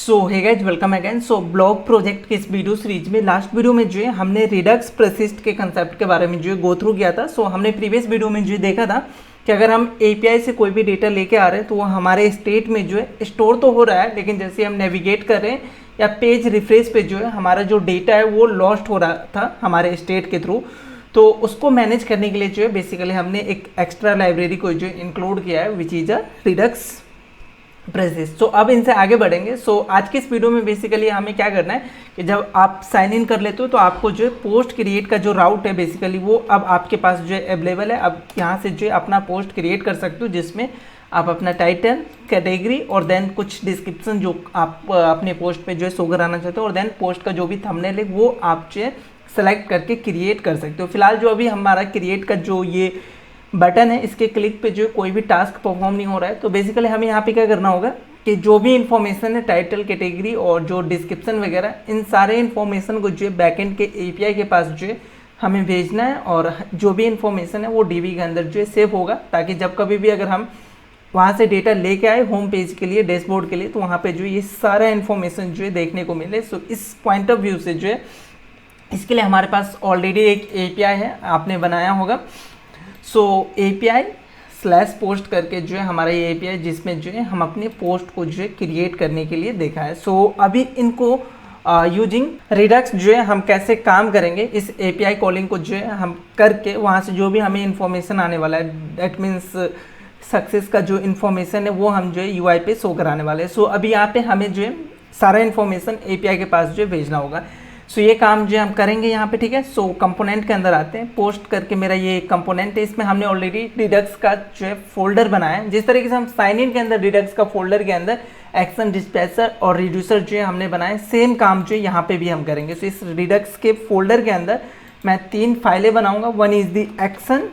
सो hey guys, welcome again. So blog project के इस video series में लास्ट वीडियो में जो है हमने रिडक्स परसिस्ट के कंसेप्ट के बारे में जो है गो थ्रू किया था। सो हमने प्रीवियस वीडियो में जो है देखा था कि अगर हम एपीआई से कोई भी डेटा लेके आ रहे हैं तो वो हमारे स्टेट में जो है स्टोर तो हो रहा है, लेकिन जैसे हम नेविगेट कर रहे हैं या पेज रिफ्रेश पे जो है हमारा जो डेटा है वो लॉस्ट हो रहा था हमारे स्टेट के थ्रू। तो उसको मैनेज करने के लिए जो है बेसिकली हमने एक एक्स्ट्रा लाइब्रेरी को जो इंक्लूड किया है which is a redux persist. So अब इनसे आगे बढ़ेंगे। सो आज के इस वीडियो में बेसिकली हमें क्या करना है कि जब आप साइन इन कर लेते हो तो आपको जो है पोस्ट क्रिएट का जो राउट है बेसिकली वो अब आपके पास जो है अवेलेबल है। अब यहाँ से जो है अपना पोस्ट क्रिएट कर सकते हो जिसमें आप अपना टाइटल, कैटेगरी और देन कुछ डिस्क्रिप्शन जो आप अपने पोस्ट पे जो है शो कराना चाहते हो और देन पोस्ट का जो भी थंबनेल है वो आप जो है सेलेक्ट करके क्रिएट कर सकते हो। फिलहाल जो अभी हमारा क्रिएट का जो ये बटन है इसके क्लिक पे जो कोई भी टास्क परफॉर्म नहीं हो रहा है, तो बेसिकली हमें यहाँ पे क्या करना होगा कि जो भी इन्फॉर्मेशन है टाइटल, कैटेगरी और जो डिस्क्रिप्शन वगैरह, इन सारे इन्फॉर्मेशन को जो है बैकएंड के एपीआई के पास जो है हमें भेजना है और जो भी इन्फॉर्मेशन है वो डीबी के अंदर जो है सेव होगा, ताकि जब कभी भी अगर हम वहाँ से डेटा लेके आए होम पेज के लिए, डैशबोर्ड के लिए, तो वहाँ पे जो ये सारा इन्फॉर्मेशन जो है देखने को मिले। सो इस पॉइंट ऑफ व्यू से जो है इसके लिए हमारे पास ऑलरेडी एक एपीआई है, आपने बनाया होगा। सो एपीआई स्लैश पोस्ट करके जो है हमारा ये एपीआई जिसमें जो है हम अपने पोस्ट को जो है क्रिएट करने के लिए देखा है। सो अभी इनको यूजिंग रिडक्स जो है हम कैसे काम करेंगे, इस एपीआई कॉलिंग को जो है हम करके वहाँ से जो भी हमें इन्फॉर्मेशन आने वाला है, दैट मीन्स सक्सेस का जो इन्फॉर्मेशन है वो हम जो है यूआई पे शो कराने वाले हैं। सो अभी यहाँ पे हमें जो है सारा इन्फॉर्मेशन एपीआई के पास जो है भेजना होगा। सो ये काम जो हम करेंगे यहाँ पे, ठीक है। सो कंपोनेंट के अंदर आते हैं, पोस्ट करके मेरा ये कंपोनेंट है, इसमें हमने ऑलरेडी रिडक्स का जो है फोल्डर बनाया है। जिस तरीके से हम साइन इन के अंदर रिडक्स का फोल्डर के अंदर एक्शन, डिस्पैचर और रिड्यूसर जो है हमने बनाए, सेम काम जो है यहाँ पे भी हम करेंगे। सो इस रिडक्स के फोल्डर के अंदर मैं 3 फाइलें बनाऊँगा। One is the action,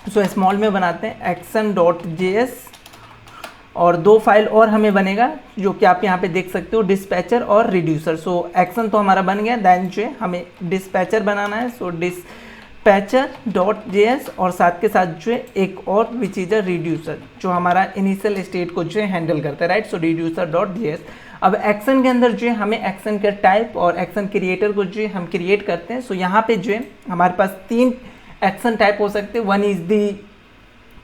so small में बनाते हैं action.js, और 2 फाइल और हमें बनेगा जो कि आप यहाँ पे देख सकते हो, डिस्पैचर और रिड्यूसर। सो एक्शन तो हमारा बन गया, देन जो है हमें डिस्पैचर बनाना है। सो dispatcher.js और साथ के साथ जो है एक और विच इज़ अ रिड्यूसर जो हमारा इनिशियल स्टेट को जो है हैंडल करता है, राइट। सो reducer.js। अब एक्शन के अंदर जो है हमें एक्शन का टाइप और एक्शन क्रिएटर को जो है हम क्रिएट करते हैं। सो यहाँ पे जो है हमारे पास 3 एक्शन टाइप हो सकते हैं। One is the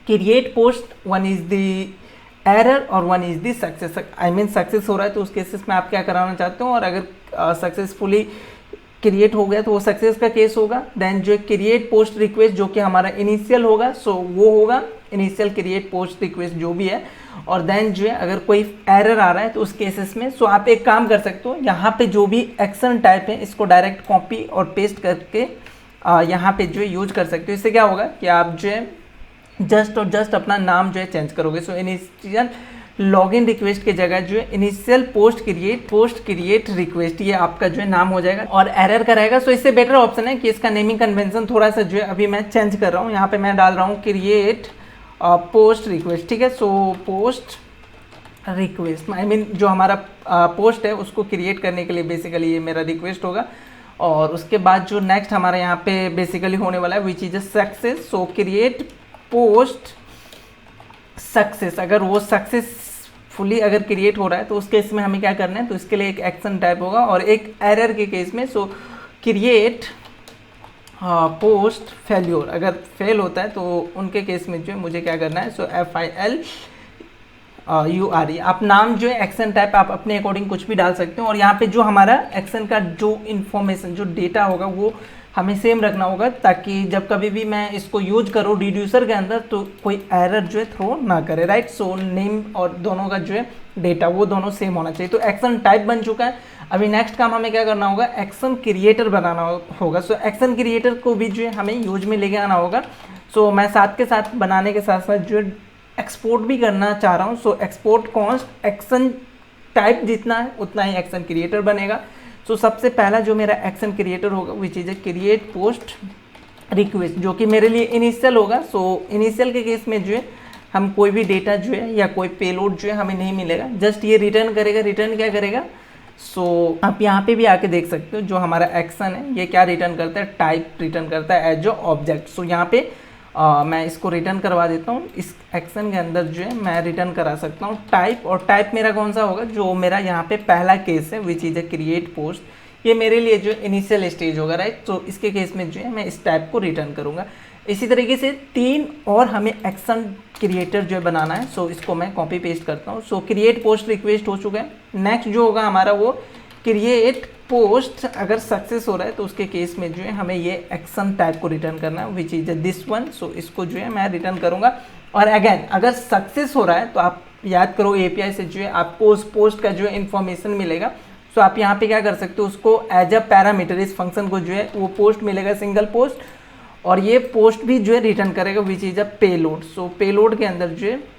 create post, one is the error और one is the success. I mean success हो रहा है तो उस केसेस में आप क्या कराना चाहते हो, और अगर सक्सेसफुली क्रिएट हो गया तो वो सक्सेस का केस होगा। देन जो क्रिएट पोस्ट रिक्वेस्ट जो कि हमारा इनिशियल होगा, सो वो होगा इनिशियल क्रिएट पोस्ट रिक्वेस्ट जो भी है। और देन जो है अगर कोई एरर आ रहा है तो उस केसेस में सो आप एक काम कर सकते हो, यहाँ पे जो भी एक्शन टाइप है इसको डायरेक्ट कॉपी और पेस्ट करके यहाँ पे जो है यूज कर सकते हो। इससे क्या होगा कि आप जो है जस्ट अपना नाम जो है चेंज करोगे। सो इनिशियल लॉगिन रिक्वेस्ट की जगह जो है इनिशियल पोस्ट क्रिएट रिक्वेस्ट, ये आपका जो है नाम हो जाएगा और एरर का रहेगा। सो इससे बेटर ऑप्शन है कि इसका नेमिंग कन्वेंशन थोड़ा सा जो है अभी मैं चेंज कर रहा हूँ। यहाँ पे मैं डाल रहा हूँ क्रिएट पोस्ट रिक्वेस्ट, ठीक है। So post request I mean जो हमारा पोस्ट है उसको क्रिएट करने के लिए बेसिकली ये मेरा रिक्वेस्ट होगा। और उसके बाद जो नेक्स्ट हमारा यहाँ पे बेसिकली होने वाला है which is success. So create post success, अगर वो सक्सेसफुली अगर क्रिएट हो रहा है तो उस केस में हमें क्या करना है, तो इसके लिए एक एक्शन टाइप होगा। और एक एरर के केस में सो क्रिएट पोस्ट फेल्योर, अगर फेल होता है तो उनके केस में जो है मुझे क्या करना है, सो FILURE। आप नाम जो है एक्शन टाइप आप अपने अकॉर्डिंग कुछ भी डाल सकते हो। और यहाँ पे जो हमारा एक्शन का जो इन्फॉर्मेशन जो डेटा होगा वो हमें सेम रखना होगा, ताकि जब कभी भी मैं इसको यूज करूँ रिड्यूसर के अंदर तो कोई एरर जो है थ्रो ना करे, राइट। सो नेम और दोनों का जो है डेटा वो दोनों सेम होना चाहिए। तो एक्शन टाइप बन चुका है। अभी नेक्स्ट काम हमें क्या करना होगा, एक्शन क्रिएटर बनाना होगा। सो एक्शन क्रिएटर को भी जो है हमें यूज में लेके आना होगा। सो मैं साथ के साथ बनाने के साथ साथ जो है एक्सपोर्ट भी करना चाह रहा हूँ। So export const action type जितना है उतना ही एक्शन क्रिएटर बनेगा। सो सबसे पहला जो मेरा एक्शन क्रिएटर होगा which is a create post request, जो कि मेरे लिए इनिशियल होगा। सो इनिशियल के केस में जो है हम कोई भी डेटा जो है या कोई पेलोड जो है हमें नहीं मिलेगा, जस्ट ये रिटर्न करेगा। रिटर्न क्या करेगा, सो आप यहाँ पे भी आके देख सकते हो जो हमारा एक्शन है ये क्या रिटर्न करता है, टाइप रिटर्न करता है एज ऑब्जेक्ट। सो यहाँ पे मैं इसको रिटर्न करवा देता हूँ। इस एक्शन के अंदर जो है मैं रिटर्न करा सकता हूँ टाइप, और टाइप मेरा कौन सा होगा, जो मेरा यहाँ पे पहला केस है which is a create post. ये मेरे लिए जो इनिशियल स्टेज होगा, राइट। तो इसके केस में जो है मैं इस टाइप को रिटर्न करूँगा। इसी तरीके से 3 और हमें एक्शन क्रिएटर जो है बनाना है। सो इसको मैं कॉपी पेस्ट करता हूँ। सो क्रिएट पोस्ट रिक्वेस्ट हो चुका है। नेक्स्ट जो होगा हमारा वो क्रिएट पोस्ट, अगर सक्सेस हो रहा है तो उसके केस में जो है हमें ये एक्शन टाइप को रिटर्न करना है विच इज दिस वन। सो इसको जो है मैं रिटर्न करूँगा। और अगेन अगर सक्सेस हो रहा है तो आप याद करो एपीआई से जो है आपको उस पोस्ट का जो है इन्फॉर्मेशन मिलेगा। सो आप यहाँ पे क्या कर सकते हो, उसको एज अ पैरामीटर इस फंक्शन को जो है वो पोस्ट मिलेगा, सिंगल पोस्ट, और ये पोस्ट भी जो है रिटर्न करेगा which is a payload. So payload के अंदर जो है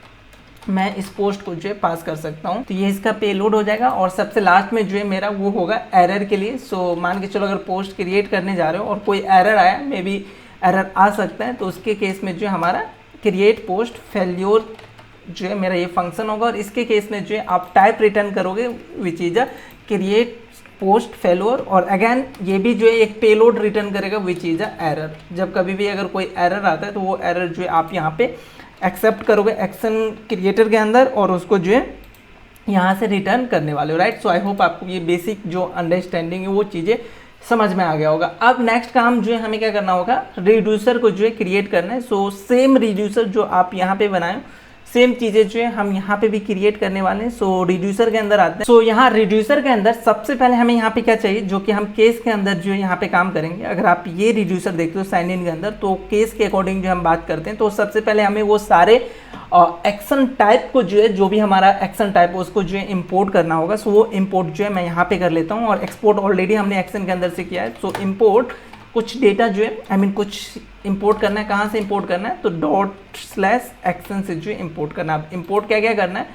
मैं इस पोस्ट को जो है पास कर सकता हूँ। तो ये इसका पेलोड हो जाएगा। और सबसे लास्ट में जो है मेरा वो होगा एरर के लिए। सो मान के चलो अगर पोस्ट क्रिएट करने जा रहे हो और कोई एरर आया, मे बी एरर आ सकता है, तो उसके केस में जो है हमारा क्रिएट पोस्ट फेल्योर जो है मेरा ये फंक्शन होगा। और इसके केस में जो है आप टाइप रिटर्न करोगे which is a create post failure. और अगेन ये भी जो है एक पेलोड रिटर्न करेगा विच इज अ एरर। जब कभी भी अगर कोई एरर आता है तो वो एरर जो है आप यहाँ पे एक्सेप्ट करोगे एक्शन क्रिएटर के अंदर और उसको जो है यहाँ से रिटर्न करने वाले हो, राइट। सो आई होप आपको ये बेसिक जो अंडरस्टैंडिंग है वो चीज़ें समझ में आ गया होगा। अब नेक्स्ट काम जो है हमें क्या करना होगा, रिड्यूसर को जो है क्रिएट करना है। सो सेम रिड्यूसर जो आप यहाँ पे बनाए सेम चीज़ें जो है हम यहाँ पे भी क्रिएट करने वाले हैं। सो रिड्यूसर के अंदर आते हैं। सो यहाँ रिड्यूसर के अंदर सबसे पहले हमें यहाँ पे क्या चाहिए, जो कि हम केस के अंदर जो है यहाँ पे काम करेंगे। अगर आप ये रिड्यूसर देखते हो साइन इन के अंदर, तो केस के अकॉर्डिंग जो हम बात करते हैं, तो सबसे पहले हमें वो सारे एक्शन टाइप को जो है, जो भी हमारा एक्शन टाइप है उसको जो है इम्पोर्ट करना होगा। सो वो इम्पोर्ट जो है मैं यहाँ पे कर लेता हूँ। और एक्सपोर्ट ऑलरेडी हमने एक्शन के अंदर से किया है। सो इम्पोर्ट कुछ डेटा जो है कुछ इंपोर्ट करना है। कहाँ से इंपोर्ट करना है, तो ./एक्शन से जो है इंपोर्ट करना है। अब इंपोर्ट क्या क्या करना है,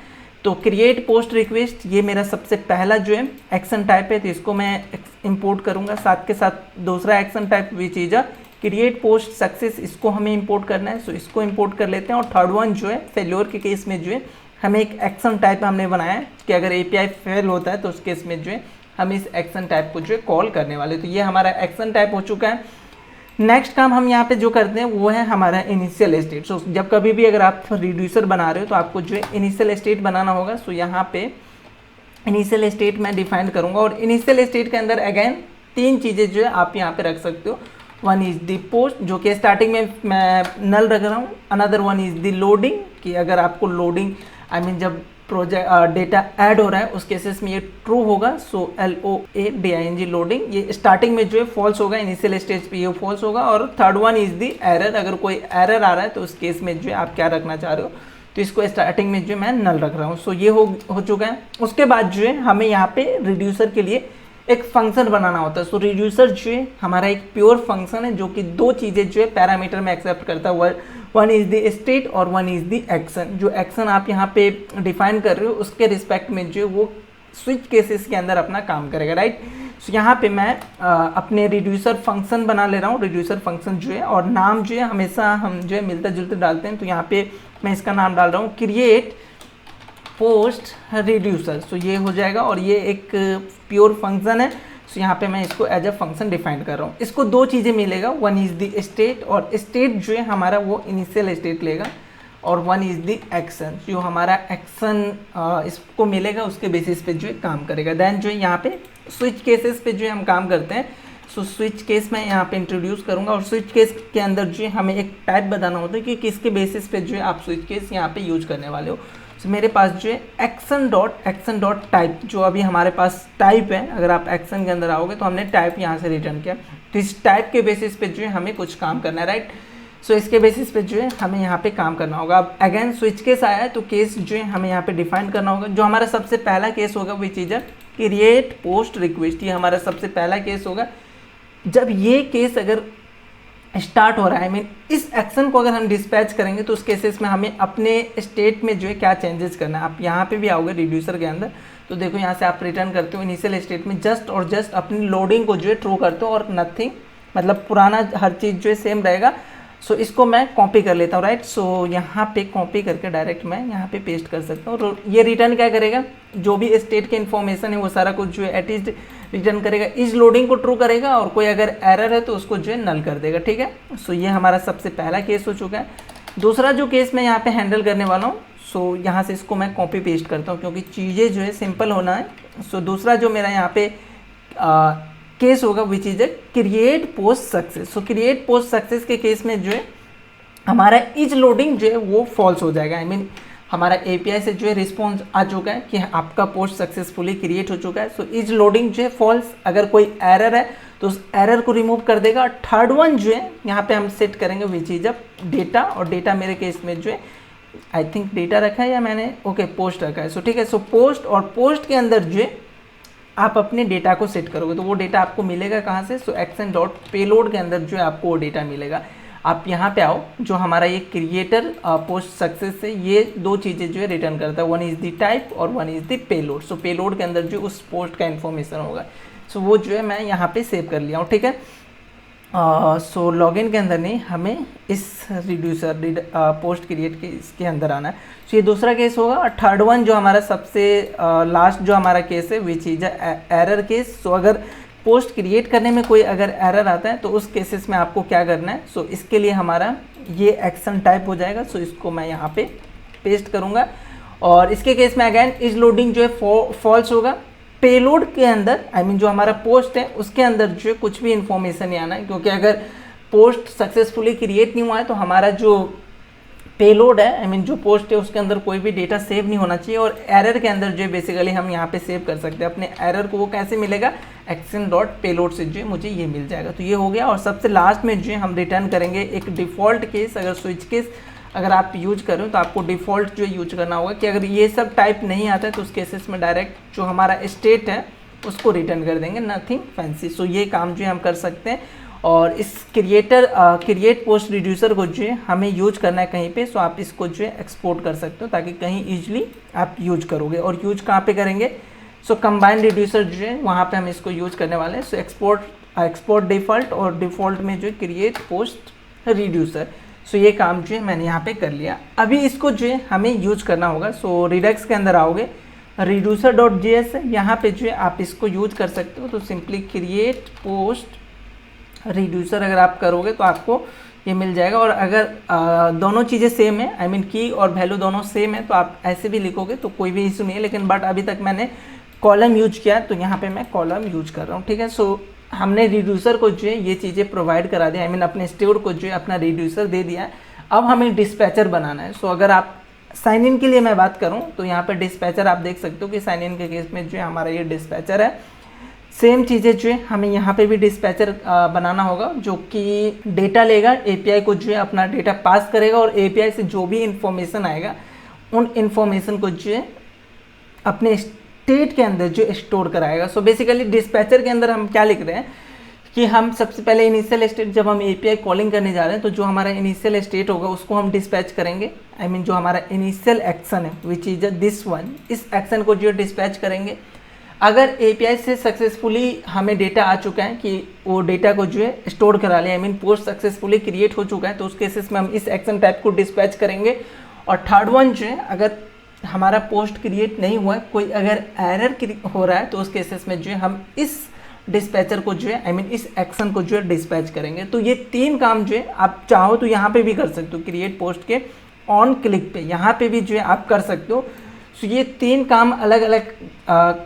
तो क्रिएट पोस्ट रिक्वेस्ट, ये मेरा सबसे पहला जो है एक्शन टाइप है, तो इसको मैं इंपोर्ट करूँगा। साथ के साथ दूसरा action type which is a create post success, इसको हमें इंपोर्ट करना है। सो इसको इंपोर्ट कर लेते हैं। और थर्ड वन जो है फेल्योर के केस में जो है हमें एक एक्शन टाइप हमने बनाया है कि अगर एपीआई फेल होता है तो उस केस में जो है हम इस एक्शन टाइप को जो है कॉल करने वाले। तो ये हमारा एक्शन टाइप हो चुका है। नेक्स्ट काम हम यहाँ पे जो करते हैं वो है हमारा इनिशियल स्टेट। सो जब कभी भी अगर आप रिड्यूसर बना रहे हो तो आपको जो है इनिशियल स्टेट बनाना होगा। सो यहाँ पे इनिशियल स्टेट मैं डिफाइन करूँगा। और इनिशियल स्टेट के अंदर अगेन 3 चीज़ें जो है आप यहाँ पे रख सकते हो। वन इज़ द पोस्ट, जो कि स्टार्टिंग में मैं नल रख रहा हूँ। Another one is the loading, कि अगर आपको लोडिंग जब प्रोजेक्ट डेटा ऐड हो रहा है उस केसेस में ये ट्रू होगा। सो LOADING लोडिंग, ये स्टार्टिंग में जो है फॉल्स होगा, इनिशियल स्टेज पे ये फॉल्स होगा। और third one is the error, अगर कोई एरर आ रहा है तो उस केस में जो है आप क्या रखना चाह रहे हो, तो इसको स्टार्टिंग में जो है मैं नल रख रहा हूँ। सो ये हो चुका है। उसके बाद जो है हमें यहाँ पे रिड्यूसर के लिए एक फंक्शन बनाना होता है। सो रिड्यूसर जो है हमारा एक प्योर फंक्शन है जो कि 2 चीज़ें जो है पैरामीटर में एक्सेप्ट करता है। वन इज़ द स्टेट और वन इज़ द एक्शन। जो एक्शन आप यहाँ पे डिफाइन कर रहे हो उसके रिस्पेक्ट में जो वो स्विच केसेस के अंदर अपना काम करेगा, राइट। सो यहाँ पे मैं अपने रिड्यूसर फंक्शन बना ले रहा हूँ। रिड्यूसर फंक्शन जो है, और नाम जो है हमेशा हम जो है मिलते जुलते डालते हैं। तो यहाँ पे मैं इसका नाम डाल रहा हूँ क्रिएट पोस्ट रिड्यूसर। सो ये हो जाएगा। और ये एक प्योर फंक्शन है। सो यहाँ पे मैं इसको एज अ फंक्शन डिफाइन कर रहा हूँ। इसको 2 चीज़ें मिलेगा, वन इज़ द स्टेट, और स्टेट जो है हमारा वो इनिशियल स्टेट लेगा। और वन इज़ द एक्शन, जो हमारा एक्शन इसको मिलेगा उसके बेसिस पे जो है काम करेगा। देन जो है यहाँ पे स्विच केसेस पे जो है हम काम करते हैं। सो स्विच केस मैं यहाँ पे इंट्रोड्यूस करूँगा। और स्विच केस के अंदर जो है हमें एक टाइप बताना होता है कि किसके बेसिस पे जो है आप स्विच केस यहाँ पे यूज करने वाले हो। तो मेरे पास जो है एक्शन डॉट टाइप, जो अभी हमारे पास टाइप है, अगर आप एक्शन के अंदर आओगे तो हमने टाइप यहाँ से रिटर्न किया। तो इस टाइप के बेसिस पे जो है हमें कुछ काम करना है, राइट। सो इसके बेसिस पे जो है हमें यहाँ पे काम करना होगा। अब अगेन स्विच केस आया है तो केस जो है हमें यहाँ पे डिफाइन करना होगा। जो हमारा सबसे पहला केस होगा which is create post request, ये हमारा सबसे पहला केस होगा। जब ये केस अगर स्टार्ट हो रहा है, इस एक्शन को अगर हम डिस्पैच करेंगे तो उस केसेस में हमें अपने स्टेट में जो है क्या चेंजेस करना है। आप यहाँ पे भी आओगे रिड्यूसर के अंदर, तो देखो यहाँ से आप रिटर्न करते हो इनिशियल स्टेट में जस्ट और जस्ट अपनी लोडिंग को जो है ट्रू करते हो और नथिंग, मतलब पुराना हर चीज़ जो है सेम रहेगा। सो इसको मैं कॉपी कर लेता हूँ, राइट। सो यहाँ पे कॉपी करके डायरेक्ट मैं यहाँ पे पेस्ट कर सकता हूँ। और ये रिटर्न क्या करेगा, जो भी स्टेट के इन्फॉर्मेशन है वो सारा कुछ जो है एट इज रिटर्न करेगा, इज लोडिंग को ट्रू करेगा, और कोई अगर एरर है तो उसको जो है नल कर देगा, ठीक है। सो ये हमारा सबसे पहला केस हो चुका है। दूसरा जो केस मैं यहाँ पे हैंडल करने वाला हूँ, सो यहाँ से इसको मैं कॉपी पेस्ट करता हूँ क्योंकि चीज़ें जो है सिंपल होना है। सो दूसरा जो मेरा यहाँ पे केस होगा which is a create post success. So create post success के केस में जो है हमारा इज लोडिंग जो है वो फॉल्स हो जाएगा। आई मीन हमारा एपीआई से जो है रिस्पॉन्स आ चुका है कि आपका पोस्ट सक्सेसफुली क्रिएट हो चुका है। सो इज लोडिंग जो है फॉल्स, अगर कोई एरर है तो उस एरर को रिमूव कर देगा। थर्ड वन जो है यहाँ पे हम सेट करेंगे विच इज अ डेटा, और डेटा मेरे केस में जो है आई थिंक डेटा रखा है या मैंने ओके पोस्ट रखा है। सो ठीक है, सो पोस्ट, और पोस्ट के अंदर जो है आप अपने डेटा को सेट करोगे तो वो डेटा आपको मिलेगा कहाँ से, सो एक्शन डॉट पेलोड के अंदर जो है आपको वो डेटा मिलेगा। आप यहाँ पे आओ, जो हमारा ये क्रिएटर पोस्ट सक्सेस से ये दो चीज़ें जो है रिटर्न करता है, वन इज़ द टाइप और one is the payload. So payload के अंदर जो उस पोस्ट का इन्फॉर्मेशन होगा, सो वो जो है मैं यहाँ पे सेव कर लिया हूँ, ठीक है। सो लॉगिन के अंदर नहीं, हमें इस रिड्यूसर पोस्ट क्रिएट के इसके अंदर आना है। सो ये दूसरा केस होगा। और थर्ड वन जो हमारा सबसे लास्ट जो हमारा केस है विच इज एरर केस। सो अगर पोस्ट क्रिएट करने में कोई अगर एरर आता है तो उस केसेस में आपको क्या करना है, सो इसके लिए हमारा ये एक्शन टाइप हो जाएगा। सो इसको मैं यहाँ पे पेस्ट करूँगा, और इसके केस में अगैन इज लोडिंग जो है फॉल्स होगा। पेलोड के अंदर आई मीन जो हमारा पोस्ट है उसके अंदर जो है कुछ भी इन्फॉर्मेशन नहीं आना है, क्योंकि अगर पोस्ट सक्सेसफुली क्रिएट नहीं हुआ है तो हमारा जो पेलोड है आई मीन जो पोस्ट है उसके अंदर कोई भी डेटा सेव नहीं होना चाहिए। और एरर के अंदर जो है बेसिकली हम यहाँ पे सेव कर सकते हैं अपने एरर को। वो कैसे मिलेगा, एक्शन डॉट पेलोड से जो है मुझे ये मिल जाएगा। तो ये हो गया। और सबसे लास्ट में जो है हम रिटर्न करेंगे एक डिफ़ॉल्ट केस। अगर स्विच केस अगर आप यूज कर रहे हो तो आपको डिफ़ॉल्ट जो यूज करना होगा कि अगर ये सब टाइप नहीं आता है तो उस केसेस में डायरेक्ट जो हमारा स्टेट है उसको रिटर्न कर देंगे, नथिंग फैंसी। सो ये काम जो है हम कर सकते हैं। और इस क्रिएट पोस्ट रिड्यूसर को जो है हमें यूज करना है कहीं पे, सो आप इसको जो है एक्सपोर्ट कर सकते हो ताकि कहीं ईजिली आप यूज करोगे। और यूज कहाँ पे करेंगे, सो कंबाइंड रिड्यूसर जो है वहाँ पे हम इसको यूज करने वाले हैं। सो एक्सपोर्ट डिफ़ॉल्ट, और डिफ़ॉल्ट में जो है क्रिएट पोस्ट रिड्यूसर। सो ये काम जो है मैंने यहाँ पे कर लिया। अभी इसको जो है हमें यूज करना होगा। सो रिडक्स के अंदर आओगे, reducer.js है, यहाँ पे जो है आप इसको यूज कर सकते हो। तो सिंपली क्रिएट पोस्ट रिड्यूसर अगर आप करोगे तो आपको ये मिल जाएगा। और अगर दोनों चीज़ें सेम है, आई मीन की और वैल्यू दोनों सेम है, तो आप ऐसे भी लिखोगे तो कोई भी इशू नहीं है। लेकिन बट अभी तक मैंने कॉलम यूज किया तो यहाँ पे मैं कॉलम यूज कर रहा हूँ, ठीक है। सो हमने रिड्यूसर को जो है ये चीज़ें प्रोवाइड करा दिया, आई मीन अपने स्टोर को जो है अपना रिड्यूसर दे दिया है। अब हमें डिस्पैचर बनाना है। सो अगर आप साइन इन के लिए मैं बात करूँ तो यहाँ पे डिस्पैचर आप देख सकते हो कि साइन इन के केस में जो है हमारा ये डिस्पैचर है। सेम चीज़ें जो है हमें यहाँ पे भी डिस्पैचर बनाना होगा, जो कि डेटा लेगा, एपीआई को जो है अपना डेटा पास करेगा, और एपीआई से जो भी इंफॉर्मेशन आएगा उन इंफॉर्मेशन को जो है अपने स्टेट के अंदर जो स्टोर कराएगा। सो बेसिकली डिस्पैचर के अंदर हम क्या लिख रहे हैं कि हम सबसे पहले इनिशियल स्टेट जब हम एपीआई कॉलिंग करने जा रहे हैं तो जो हमारा इनिशियल स्टेट होगा उसको हम डिस्पैच करेंगे। आई मीन जो हमारा इनिशियल एक्शन है विच इज दिस वन, इस एक्शन को जो डिस्पैच करेंगे। अगर एपीआई से सक्सेसफुली हमें डेटा आ चुका है कि वो डेटा को जो है स्टोर करा लिया, I mean post successfully create हो चुका है, तो उस केसेस में हम इस एक्शन टाइप को डिस्पैच करेंगे। और थर्ड वन जो है अगर हमारा पोस्ट क्रिएट नहीं हुआ है, कोई अगर एरर हो रहा है, तो उस केसेस में जो है हम इस डिस्पैचर को जो है आई मीन इस एक्शन को जो है डिस्पैच करेंगे। तो ये तीन काम जो है आप चाहो तो यहाँ पे भी कर सकते हो, क्रिएट पोस्ट के ऑन क्लिक पे यहाँ पे भी जो है आप कर सकते हो। तो ये तीन काम अलग अलग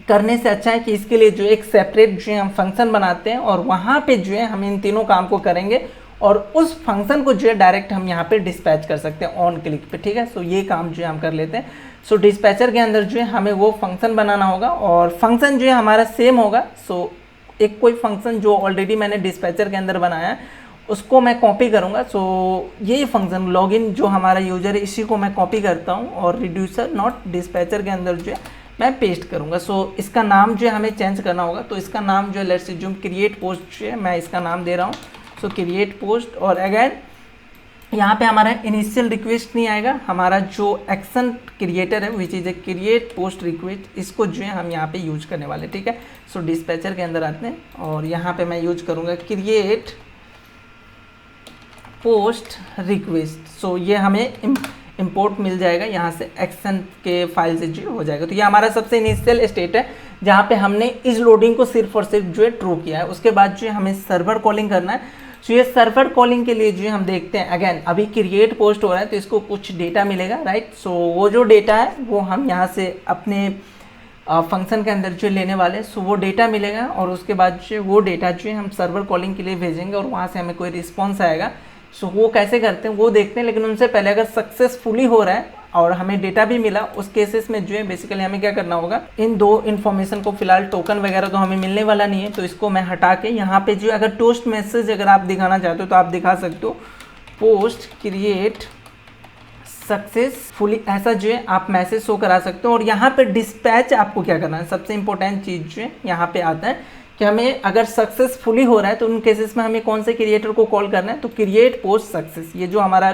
करने से अच्छा है कि इसके लिए जो एक सेपरेट जो है हम फंक्शन बनाते हैं और वहाँ पे जो है हम इन तीनों काम को करेंगे, और उस फंक्शन को जो है डायरेक्ट हम यहाँ पे डिस्पैच कर सकते हैं ऑन क्लिक पे, ठीक है। सो ये काम जो है हम कर लेते हैं। सो डिस्पैचर के अंदर जो है हमें वो फंक्शन बनाना होगा, और फंक्शन जो है हमारा सेम होगा। सो एक कोई फंक्शन जो ऑलरेडी मैंने डिस्पैचर के अंदर बनाया है उसको मैं कॉपी करूँगा। सो ये फंक्शन लॉगिन जो हमारा यूजर है इसी को मैं कॉपी करता हूँ, और रिड्यूसर नॉट डिस्पैचर के अंदर जो है मैं पेस्ट करूँगा। सो इसका नाम जो है हमें चेंज करना होगा। तो इसका नाम जो है लेट्स अज्यूम क्रिएट पोस्ट जो है मैं इसका नाम दे रहा हूँ। सो क्रिएट पोस्ट, और अगैन यहाँ पे हमारा इनिशियल रिक्वेस्ट नहीं आएगा, हमारा जो एक्शन क्रिएटर है which is a create post request, इसको जो है हम यहाँ पे यूज करने वाले, ठीक है। सो डिस्पैचर के अंदर आते हैं और यहाँ पे मैं यूज करूँगा क्रिएट पोस्ट रिक्वेस्ट। सो ये हमें इंपोर्ट मिल जाएगा यहाँ से, एक्शन के फाइल से जो हो जाएगा। तो ये हमारा सबसे इनिशियल स्टेट है जहाँ पे हमने इस लोडिंग को सिर्फ और सिर्फ जो है ट्रू किया है। उसके बाद जो है हमें सर्वर कॉलिंग करना है। सो ये सर्वर कॉलिंग के लिए जो है हम देखते हैं, अगेन अभी क्रिएट पोस्ट हो रहा है तो इसको कुछ डेटा मिलेगा, राइट। सो वो जो डेटा है वो हम यहाँ से अपने फंक्शन के अंदर जो लेने वाले हैं। सो वो डेटा मिलेगा और उसके बाद जो वो डेटा जो है हम सर्वर कॉलिंग के लिए भेजेंगे और वहाँ से हमें कोई रिस्पॉन्स आएगा। सो वो कैसे करते हैं वो देखते हैं, लेकिन उनसे पहले अगर सक्सेसफुली हो रहा है और हमें डेटा भी मिला, उस केसेस में जो है बेसिकली हमें क्या करना होगा, इन दो इन्फॉर्मेशन को, फिलहाल टोकन वगैरह तो हमें मिलने वाला नहीं है तो इसको मैं हटा के यहाँ पे जो अगर टोस्ट मैसेज अगर आप दिखाना चाहते हो तो आप दिखा सकते हो, पोस्ट क्रिएट सक्सेसफुली, ऐसा जो है आप मैसेज शो करा सकते हो। और यहाँ पे डिस्पैच आपको क्या करना है, सबसे इंपॉर्टेंट चीज़ जो है यहाँ पे आता है कि हमें अगर सक्सेसफुली हो रहा है तो उन केसेस में हमें कौन से क्रिएटर को कॉल करना है, तो क्रिएट पोस्ट सक्सेस, ये जो हमारा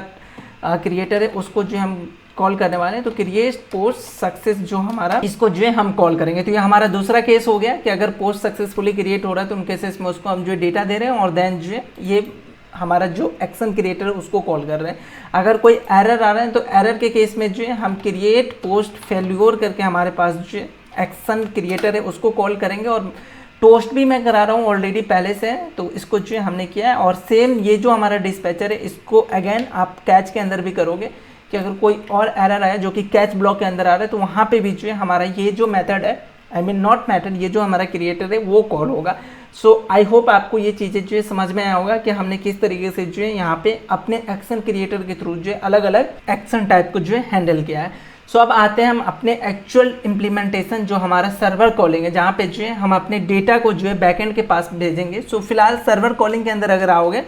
क्रिएटर है उसको जो हम कॉल करने वाले हैं। तो क्रिएट पोस्ट सक्सेस जो हमारा, इसको जो है हम कॉल करेंगे। तो ये हमारा दूसरा केस हो गया कि अगर पोस्ट सक्सेसफुली क्रिएट हो रहा है तो उन केसेस में उसको हम जो डेटा दे रहे हैं और देन जो है ये हमारा जो एक्शन क्रिएटर है उसको कॉल कर रहे हैं। अगर कोई एरर आ रहा है तो एरर के केस में जो है हम क्रिएट पोस्ट फेल्योर करके हमारे पास जो एक्शन क्रिएटर है उसको कॉल करेंगे। और टोस्ट भी मैं करा रहा हूँ ऑलरेडी पहले से, तो इसको जो हमने किया है। और सेम ये जो हमारा डिस्पैचर है इसको अगेन आप कैच के अंदर भी करोगे कि अगर कोई और एरर आया जो कि कैच ब्लॉक के अंदर आ रहा है तो वहाँ पे भी जो है हमारा ये जो मेथड है, आई मीन नॉट मेथड, ये जो हमारा क्रिएटर है वो कॉल होगा। सो आई होप आपको ये चीज़ें जो है समझ में आया होगा कि हमने किस तरीके से जो है यहाँ पे अपने एक्शन क्रिएटर के थ्रू जो है अलग अलग एक्शन टाइप को जो है हैंडल किया है। सो अब आते हैं हम अपने एक्चुअल इम्प्लीमेंटेशन जो हमारा सर्वर कॉलिंग है, जहाँ पे जो है हम अपने डेटा को जो है बैकएंड के पास भेजेंगे। सो फिलहाल सर्वर कॉलिंग के अंदर अगर आओगे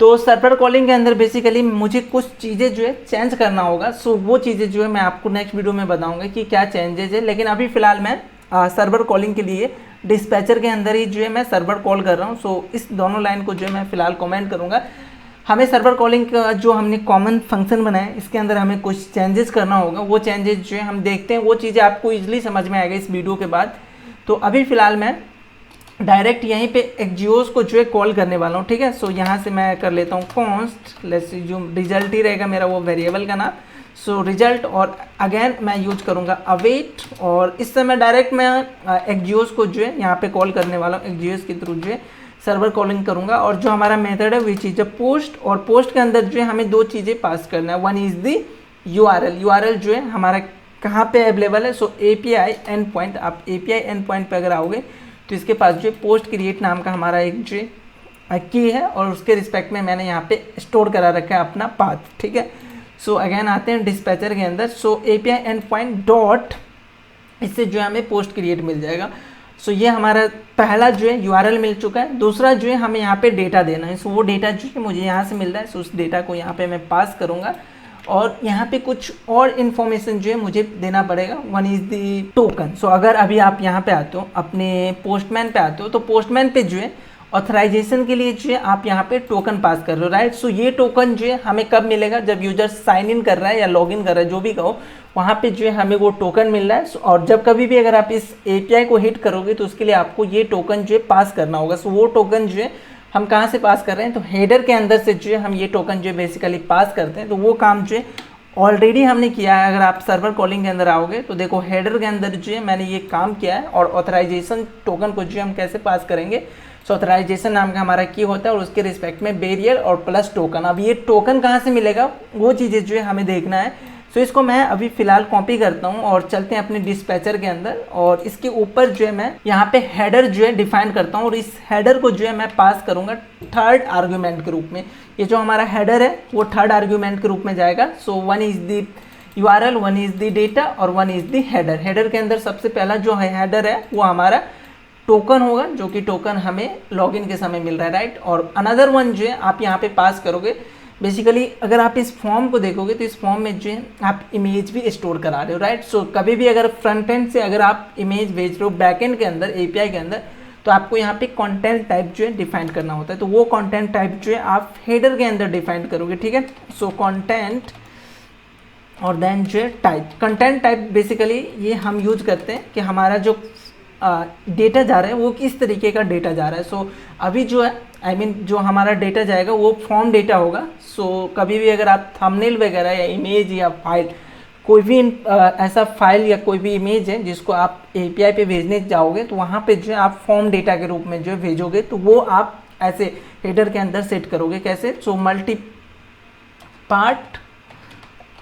तो सर्वर कॉलिंग के अंदर बेसिकली मुझे कुछ चीज़ें जो है चेंज करना होगा। सो वो चीज़ें जो है मैं आपको नेक्स्ट वीडियो में बताऊंगा कि क्या चेंजेज है। लेकिन अभी फिलहाल मैं सर्वर कॉलिंग के लिए डिस्पैचर के अंदर ही जो है मैं सर्वर कॉल कर रहा हूँ। सो इस दोनों लाइन को जो है मैं फिलहाल कमेंट करूँगा। हमें सर्वर कॉलिंग का जो हमने कॉमन फंक्शन बनाया है इसके अंदर हमें कुछ चेंजेस करना होगा। वो चेंजेस जो है हम देखते हैं, वो चीज़ें आपको ईजिली समझ में आएगा इस वीडियो के बाद। तो अभी फ़िलहाल मैं डायरेक्ट यहीं पे एक्जियोस को जो है कॉल करने वाला हूँ, ठीक है। सो यहाँ से मैं कर लेता हूँ कॉन्स्ट, लेट्स जो रिजल्ट ही रहेगा मेरा वो वेरिएबल का नाम। सो रिजल्ट, और अगेन मैं यूज करूँगा अवेट, और इस समय डायरेक्ट मैं एक्जियोस को जो है यहाँ पे कॉल करने वाला हूँ। एक्जियोस के थ्रू जो है सर्वर कॉलिंग करूँगा। और जो हमारा मेथड है वो चीज़ है पोस्ट, और पोस्ट के अंदर जो है हमें दो चीज़ें पास करना है। वन इज़ दी यूआरएल जो है हमारा कहाँ पे अवेलेबल है। सो एपीआई एंड पॉइंट, आप एपीआई एंड पॉइंट पर अगर आओगे तो इसके पास जो है पोस्ट क्रिएट नाम का हमारा एक जो की है, और उसके रिस्पेक्ट में मैंने यहाँ पे स्टोर करा रखा है अपना पाथ, ठीक है। सो अगेन आते हैं डिस्पैचर के अंदर। सो एपीआई एंड पॉइंट डॉट, इससे जो है हमें पोस्ट क्रिएट मिल जाएगा। सो ये हमारा पहला जो है यूआरएल मिल चुका है। दूसरा जो है हमें यहाँ पे डेटा देना है। सो वो डेटा जो है मुझे यहाँ से मिल रहा है। सो उस डेटा को यहाँ पे मैं पास करूँगा, और यहाँ पे कुछ और इन्फॉर्मेशन जो है मुझे देना पड़ेगा। One is the token. So अगर अभी आप यहाँ पे आते हो, अपने पोस्टमैन पे आते हो, तो पोस्टमैन पे जो है ऑथराइजेशन के लिए जो है आप यहाँ पे टोकन पास कर रहे हो, राइट। सो ये टोकन जो है हमें कब मिलेगा, जब यूजर साइन इन कर रहा है या लॉग इन कर रहा है, जो भी कहो, वहाँ पे जो है हमें वो टोकन मिल रहा है। और जब कभी भी अगर आप इस एपीआई को हिट करोगे तो उसके लिए आपको ये टोकन जो है पास करना होगा। सो वो टोकन जो है हम कहाँ से पास कर रहे हैं, तो हेडर के अंदर से जो है हम ये टोकन जो है बेसिकली पास करते हैं। तो वो काम जो है ऑलरेडी हमने किया है। अगर आप सर्वर कॉलिंग के अंदर आओगे तो देखो हेडर के अंदर जो है मैंने ये काम किया है। और ऑथराइजेशन टोकन को जो हम कैसे पास करेंगे, सो ऑथराइजेशन नाम का हमारा की होता है, और उसके रिस्पेक्ट में बैरियर और प्लस टोकन। अब ये टोकन कहाँ से मिलेगा वो चीज़ें जो है हमें देखना है। सो इसको मैं अभी फ़िलहाल कॉपी करता हूँ और चलते हैं अपने डिस्पैचर के अंदर, और इसके ऊपर जो है मैं यहाँ पे हेडर जो है डिफाइन करता हूँ, और इस हेडर को जो है मैं पास करूँगा थर्ड आर्ग्यूमेंट के रूप में। ये जो हमारा हेडर है वो थर्ड आर्ग्यूमेंट के रूप में जाएगा। So one is the URL, one is the data, और one is the header. Header के अंदर सबसे पहला जो है हेडर है वो हमारा टोकन होगा, जो कि टोकन हमें लॉगिन के समय मिल रहा है, राइट। और अनदर वन जो है आप यहाँ पे पास करोगे। बेसिकली अगर आप इस फॉर्म को देखोगे तो इस फॉर्म में जो है आप इमेज भी स्टोर करा रहे हो, राइट। सो कभी भी अगर फ्रंट एंड से अगर आप इमेज भेज रहे हो बैक एंड के अंदर एपीआई के अंदर, तो आपको यहाँ पे कंटेंट टाइप जो है डिफाइन करना होता है। तो वो कंटेंट टाइप जो है आप हेडर के अंदर डिफाइन करोगे, ठीक है। सो कंटेंट, और देन जो है टाइप। कंटेंट टाइप बेसिकली ये हम यूज करते हैं कि हमारा जो डेटा जा रहा है वो किस तरीके का डेटा जा रहा है। सो अभी जो है जो हमारा डेटा जाएगा वो फॉर्म डेटा होगा। सो कभी भी अगर आप थंबनेल वगैरह या इमेज या फाइल कोई भी ऐसा फाइल या कोई भी इमेज है जिसको आप API पे भेजने जाओगे तो वहाँ पे जो है आप फॉर्म डेटा के रूप में जो है भेजोगे, तो वो आप ऐसे हेडर के अंदर सेट करोगे। कैसे? सो मल्टी पार्ट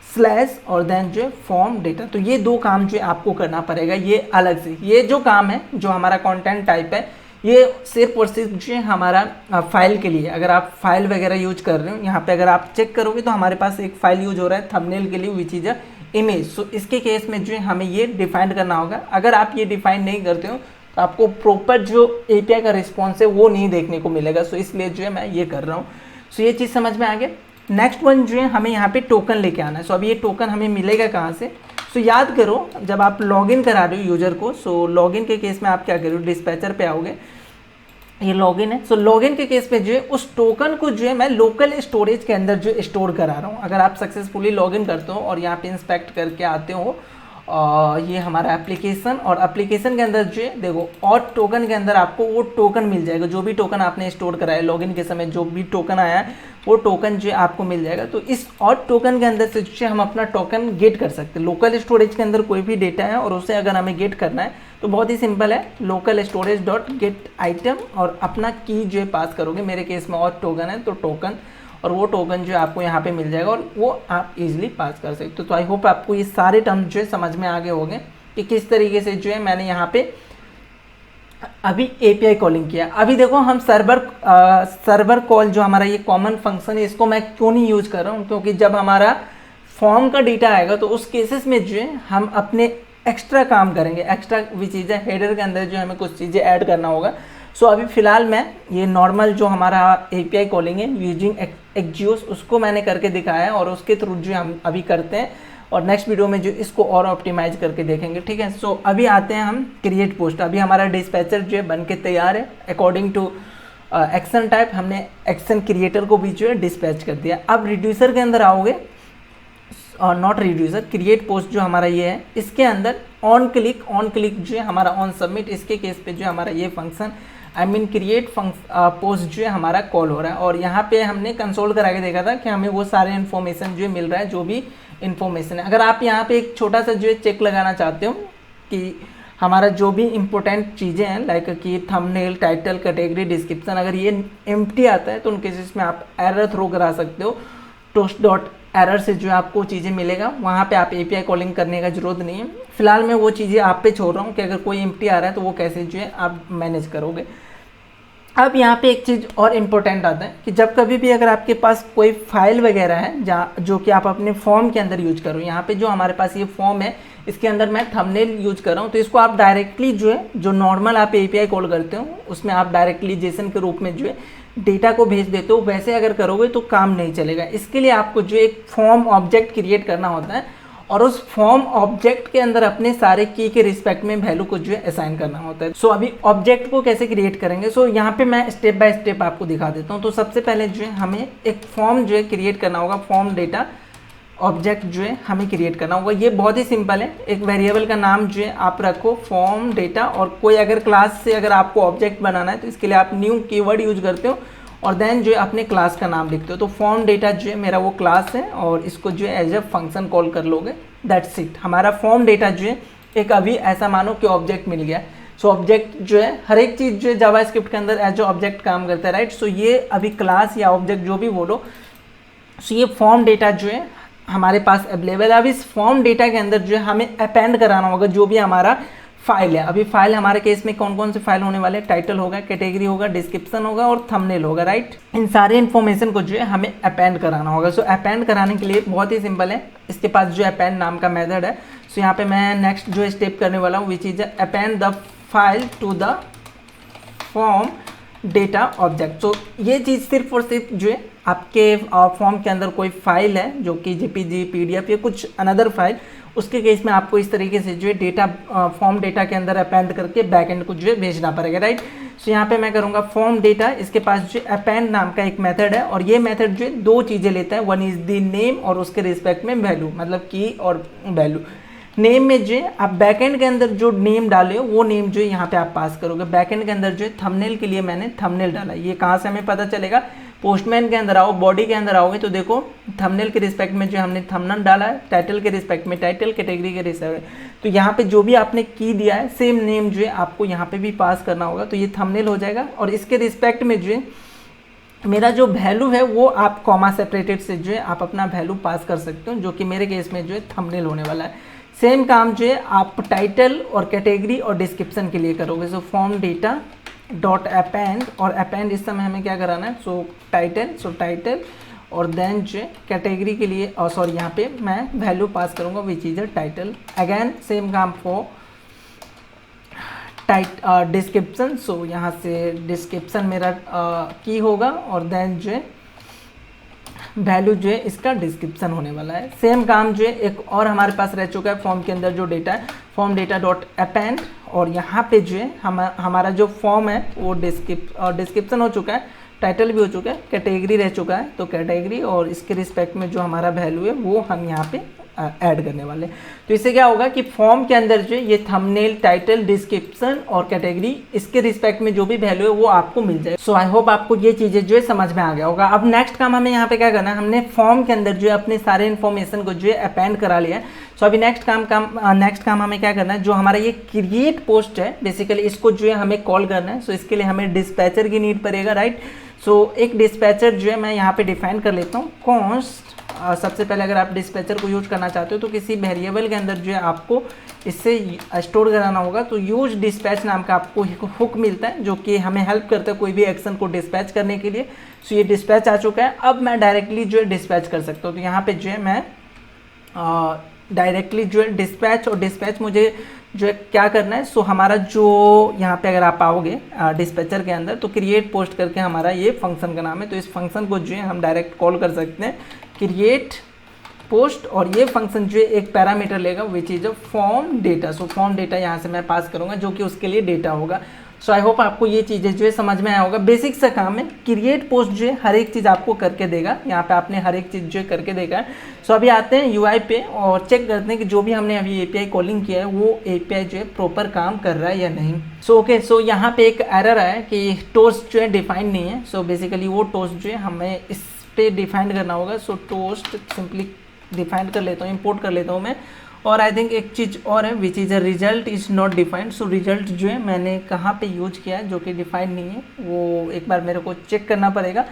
स्लैश और देन जो है फॉर्म डेटा। तो ये दो काम जो है आपको करना पड़ेगा, ये अलग से। ये जो काम है जो हमारा कंटेंट टाइप है ये सिर्फ और सिर्फ जो है हमारा फाइल के लिए। अगर आप फाइल वगैरह यूज कर रहे हो, यहाँ पे अगर आप चेक करोगे तो हमारे पास एक फाइल यूज हो रहा है थंबनेल के लिए, विच इज अ इमेज। सो इसके केस में जो है हमें ये डिफाइन करना होगा। अगर आप ये डिफाइन नहीं करते हो तो आपको प्रॉपर जो API का रिस्पॉन्स है वो नहीं देखने को मिलेगा। सो इसलिए जो है मैं ये कर रहा हूँ। सो ये चीज़ समझ में आ गया। नेक्स्ट वन जो है हमें यहाँ पे टोकन लेके आना है। सो अभी ये टोकन हमें मिलेगा कहाँ से? सो याद करो जब आप लॉगिन करा रहे हो यूजर को, सो लॉगिन के केस में आप क्या करोगे? डिस्पैचर पे आओगे, ये लॉगिन है। सो लॉगिन के केस में जो है उस टोकन को जो है मैं लोकल स्टोरेज के अंदर जो स्टोर करा रहा हूँ। अगर आप सक्सेसफुली लॉगिन करते हो और यहाँ पे इंस्पेक्ट करके आते हो ये हमारा एप्लीकेशन, और एप्लीकेशन के अंदर जो है देखो और टोकन के अंदर आपको वो टोकन मिल जाएगा जो भी टोकन आपने स्टोर कराया लॉगिन के समय, जो भी टोकन आया है वो टोकन जो है आपको मिल जाएगा। तो इस और टोकन के अंदर से जो है हम अपना टोकन गेट कर सकते हैं। लोकल स्टोरेज के अंदर कोई भी डेटा है और उसे अगर हमें गेट करना है तो बहुत ही सिंपल है, local storage dot gate item और अपना की जो है पास करोगे। मेरे केस में और टोकन है तो टोकन, और वो टोकन जो है आपको यहाँ पे मिल जाएगा और वो आप इजीली पास कर सकते हो। तो आई होप आपको ये सारे टर्म जो है समझ में आ गए होंगे कि किस तरीके से जो है मैंने यहाँ पे अभी API कॉलिंग किया। अभी देखो हम सर्वर कॉल जो हमारा ये कॉमन फंक्शन है इसको मैं क्यों नहीं यूज कर रहा हूँ, क्योंकि जब हमारा फॉर्म का डेटा आएगा तो उस केसेस में जो है हम अपने एक्स्ट्रा काम करेंगे। एक्स्ट्रा भी चीज़ें हेडर के अंदर जो हमें कुछ चीज़ें ऐड करना होगा। सो अभी फ़िलहाल मैं ये नॉर्मल जो हमारा API कॉलिंग है यूजिंग एक्जियोस उसको मैंने करके दिखाया है और उसके थ्रू जो हम अभी करते हैं और नेक्स्ट वीडियो में जो इसको और ऑप्टिमाइज करके देखेंगे। ठीक है। सो अभी आते हैं हम क्रिएट पोस्ट। अभी हमारा डिस्पैचर जो है बन के तैयार है। अकॉर्डिंग टू एक्शन टाइप हमने एक्शन क्रिएटर को भी जो है डिस्पैच कर दिया। अब रिड्यूसर के अंदर आओगे और नॉट रिड्यूसर, क्रिएट पोस्ट जो हमारा ये है इसके अंदर ऑन क्लिक जो है हमारा ऑन सबमिट, इसके केस पे जो है हमारा ये फंक्शन क्रिएट पोस्ट जो है हमारा कॉल हो रहा है। और यहाँ पे हमने कंसोल करा के देखा था कि हमें वो सारे इन्फॉर्मेशन जो है मिल रहा है, जो भी इन्फॉर्मेशन है। अगर आप यहाँ पे एक छोटा सा जो है चेक लगाना चाहते हो कि हमारा जो भी इम्पोर्टेंट चीज़ें हैं लाइक कि थंबनेल, टाइटल, कैटेगरी, डिस्क्रिप्शन, अगर ये एम्प्टी आता है तो उन केसेस में आप एरर थ्रो करा सकते हो। टोस्ट डॉट एरर से जो आपको चीज़ें मिलेगा, वहाँ पे आप API कॉलिंग करने का जरूरत नहीं है। फिलहाल मैं वो चीज़ें आप पे छोड़ रहा हूँ कि अगर कोई एम्प्टी आ रहा है तो वो कैसे जो है आप मैनेज करोगे। अब यहाँ पे एक चीज़ और इम्पोर्टेंट आता है कि जब कभी भी अगर आपके पास कोई फाइल वगैरह है जहाँ जो कि आप अपने फॉर्म के अंदर यूज करो, यहाँ पे जो हमारे पास ये फॉर्म है इसके अंदर मैं थंबनेल यूज कर रहा हूँ, तो इसको आप डायरेक्टली जो है जो नॉर्मल आप API कॉल करते हो उसमें आप डायरेक्टली जेसन के रूप में जो है डेटा को भेज देते हो, वैसे अगर करोगे तो काम नहीं चलेगा। इसके लिए आपको जो एक फॉर्म ऑब्जेक्ट क्रिएट करना होता है और उस फॉर्म ऑब्जेक्ट के अंदर अपने सारे की के रिस्पेक्ट में वैल्यू को जो है असाइन करना होता है। सो अभी ऑब्जेक्ट को कैसे क्रिएट करेंगे, सो यहाँ पे मैं स्टेप बाय स्टेप आपको दिखा देता हूँ। तो सबसे पहले जो है हमें एक फॉर्म जो है क्रिएट करना होगा, फॉर्म डेटा ऑब्जेक्ट जो है हमें क्रिएट करना होगा। ये बहुत ही सिंपल है, एक वेरिएबल का नाम जो है आप रखो फॉर्म डेटा, और कोई अगर क्लास से अगर आपको ऑब्जेक्ट बनाना है तो इसके लिए आप न्यू कीवर्ड यूज करते हो और देन जो है अपने क्लास का नाम लिखते हो। तो फॉर्म डेटा जो है मेरा वो क्लास है और इसको जो है एज ए फंक्शन कॉल कर लोगे, दैट्स इट। हमारा फॉर्म डेटा जो है एक अभी ऐसा मानो कि ऑब्जेक्ट मिल गया। सो ऑब्जेक्ट जो है हर एक चीज़ जो है जावास्क्रिप्ट के अंदर एज ऑब्जेक्ट काम करता है, राइट। सो ये अभी क्लास या ऑब्जेक्ट जो भी बोलो, सो ये फॉर्म डेटा जो है हमारे पास अवेलेबल है। अब इस फॉर्म डेटा के अंदर जो है हमें अपेंड कराना होगा जो भी हमारा फाइल है। अभी फाइल हमारे केस में कौन कौन से फाइल होने वाले, टाइटल होगा, कैटेगरी होगा, डिस्क्रिप्शन होगा और थंबनेल होगा, राइट। इन सारे इन्फॉर्मेशन को जो है हमें अपेंड कराना होगा। सो अपेंड कराने के लिए बहुत ही सिंपल है, इसके पास जो अपेंड नाम का मेथड है। सो यहाँ पे मैं नेक्स्ट जो स्टेप करने वाला हूँ which is append the file to the form data object. तो ये चीज़ सिर्फ और सिर्फ जो है आपके फॉर्म के अंदर कोई फाइल है जो कि JPG, PDF या कुछ अनदर फाइल, उसके केस में आपको इस तरीके से जो है डेटा फॉर्म डेटा के अंदर अपेंड करके बैकएंड को जो है भेजना पड़ेगा, राइट। सो यहाँ पे मैं करूँगा फॉर्म डेटा, इसके पास जो अपेंड नाम का एक मेथड है और ये मेथड जो है दो चीज़ें लेता है, वन इज़ द नेम और उसके रिस्पेक्ट में वैल्यू, मतलब की और वैल्यू। नेम में जो है आप बैकएंड के अंदर जो नेम डाले हो वो नेम जो है यहाँ पे आप पास करोगे। बैकएंड के अंदर जो है थंबनेल के लिए मैंने थंबनेल डाला, ये कहाँ से हमें पता चलेगा, पोस्टमैन के अंदर आओ, बॉडी के अंदर आओगे तो देखो थंबनेल के रिस्पेक्ट में जो हमने थंबनेल डाला है, टाइटल के रिस्पेक्ट में टाइटल, कैटेगरी के रिस्पेक्ट, तो यहाँ पे जो भी आपने की दिया है सेम नेम जो है आपको यहाँ पे भी पास करना होगा, तो ये थंबनेल हो जाएगा। और इसके रिस्पेक्ट में जो है मेरा जो वैल्यू है वो आप कॉमा सेपरेटेड से जो है आप अपना वैल्यू पास कर सकते हो, जो कि मेरे केस में जो है थंबनेल होने वाला है। सेम काम जो है आप टाइटल और कैटेगरी और डिस्क्रिप्शन के लिए करोगे। So form data dot append, और अपेंड इस समय हमें क्या कराना है, सो टाइटल और देन जो कैटेगरी के लिए, और सॉरी यहाँ पे मैं वैल्यू पास करूँगा which is a title. Again same काम फॉर डिस्क्रिप्शन, सो यहाँ से डिस्क्रिप्शन मेरा की होगा और देन जो है वैल्यू जो है इसका डिस्क्रिप्शन होने वाला है। सेम काम जो है एक और हमारे पास रह चुका है फॉर्म के अंदर जो डेटा है, फॉर्म डेटा डॉट अपेंड, और यहाँ पे जो है हमारा जो फॉर्म है वो डिस्क्रिप्शन हो चुका है, टाइटल भी हो चुका है, कैटेगरी रह चुका है, तो कैटेगरी और इसके रिस्पेक्ट में जो हमारा वैल्यू है वो हम यहाँ पे ऐड करने वाले। तो इससे क्या होगा कि फॉर्म के अंदर जो ये थंबनेल, टाइटल, डिस्क्रिप्शन और कैटेगरी, इसके रिस्पेक्ट में जो भी वैल्यू है वो आपको मिल जाए। सो आई होप आपको ये चीजें जो है समझ में आ गया होगा। अब नेक्स्ट काम हमें यहाँ पे क्या करना है, हमने फॉर्म के अंदर जो है अपने सारे इन्फॉर्मेशन को जो है अपेंड करा लिया है। सो अभी नेक्स्ट काम हमें क्या करना है, जो हमारा ये क्रिएट पोस्ट है बेसिकली इसको जो है हमें कॉल करना है। सो इसके लिए हमें डिस्पैचर की नीड पड़ेगा, राइट। सो एक डिस्पैचर जो है मैं यहाँ पे डिफाइन कर लेता हूँ, कॉन्स्ट। सबसे पहले अगर आप डिस्पैचर को यूज करना चाहते हो तो किसी वेरिएबल के अंदर जो है आपको इससे स्टोर कराना होगा, तो यूज डिस्पैच नाम का आपको एक हुक मिलता है जो कि हमें हेल्प करता है कोई भी एक्शन को डिस्पैच करने के लिए। सो ये डिस्पैच आ चुका है, अब मैं डायरेक्टली जो है डिस्पैच कर सकता हूँ। तो यहाँ पे जो है मैं डायरेक्टली जो है डिस्पैच, और डिस्पैच मुझे जो है क्या करना है, सो हमारा जो यहाँ पे अगर आप आओगे डिस्पैचर के अंदर तो क्रिएट पोस्ट करके हमारा ये फंक्शन का नाम है। तो इस फंक्शन को जो है हम डायरेक्ट कॉल कर सकते हैं क्रिएट पोस्ट, और ये फंक्शन जो है एक पैरामीटर लेगा which is a form data. So form data यहाँ से मैं पास करूँगा जो कि उसके लिए डेटा होगा। सो आई होप आपको ये चीज़ें जो है समझ में आया होगा। बेसिक सा काम है, क्रिएट पोस्ट जो है हर एक चीज़ आपको करके देगा, यहाँ पे आपने हर एक चीज़ जो है करके देगा है। सो अभी आते हैं यूआई पे और चेक करते हैं कि जो भी हमने अभी एपीआई कॉलिंग किया है वो एपीआई जो है प्रॉपर काम कर रहा है या नहीं। सो ओके, सो यहाँ पे एक एरर आया कि टोस्ट जो है डिफाइंड नहीं है। सो बेसिकली वो टोस्ट जो है हमें इस पे डिफाइंड करना होगा। सो टोस्ट सिंपली डिफाइंड कर लेता हूँ, इंपोर्ट कर लेता हूँ मैं। और आई थिंक एक चीज़ और है which is a result is not defined. So result जो है मैंने कहाँ पे यूज किया है जो कि डिफाइंड नहीं है, वो एक बार मेरे को चेक करना पड़ेगा।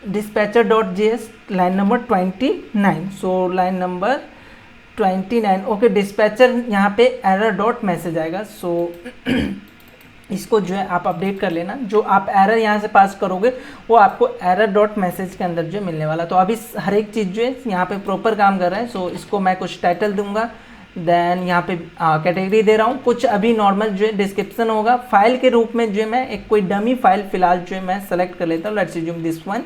dispatcher.js line number 29। So line number 29, okay. Dispatcher यहाँ पे एरर डॉट मैसेज आएगा। सो इसको जो है आप अपडेट कर लेना, जो आप एरर यहाँ से पास करोगे वो आपको एरर डॉट मैसेज के अंदर जो मिलने वाला। तो अभी हर एक चीज़ जो है यहाँ पे प्रॉपर काम कर रहा है। सो इसको मैं कुछ टाइटल दूंगा, देन यहाँ पे कैटेगरी दे रहा हूँ, कुछ अभी नॉर्मल जो है डिस्क्रिप्शन होगा। फाइल के रूप में जो है मैं एक कोई डमी फाइल फिलहाल जो है मैं सेलेक्ट कर लेता हूँ, लेट्स अज्यूम दिस वन।